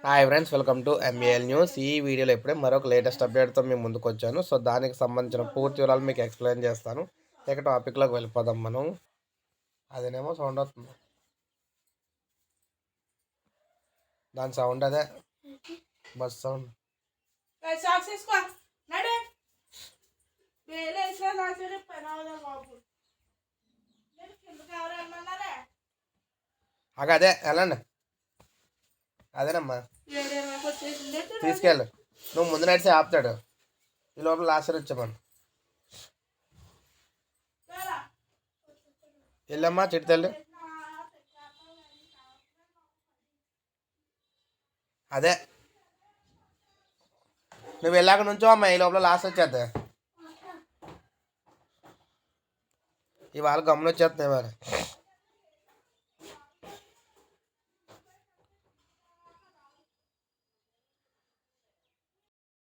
Hi friends, welcome to MAL news. ఈ వీడియోలో ఇప్పుడే మరొక లేటెస్ట్ అప్డేట్తో మేము ముందుకు వచ్చాను. సో దానికి సంబంధించిన పూర్తి వివరాలు మీకు ఎక్స్ప్లెయిన్ చేస్తాను. ఇక టాపిక్లోకి వెళ్ళిపోదాం మనం. అదేనేమో సౌండ్ వస్తుంది, దాని సౌండ్ అదే బస్ సౌండ్. అదే వెళ్ళండి, అదేనమ్మా తీసుకెళ్ళు. నువ్వు ముందు నడిచి ఆపుతాడు, ఈ లోపల లాస్ట్ వచ్చామని. వెళ్ళమ్మా చిట్తల్లి, అదే నువ్వు వెళ్ళాక నుంచో అమ్మా, ఈ లోపల లాస్ట్ వచ్చేద్దా. ఇవాళ గమ్మున వచ్చేస్తున్నాయి మరి.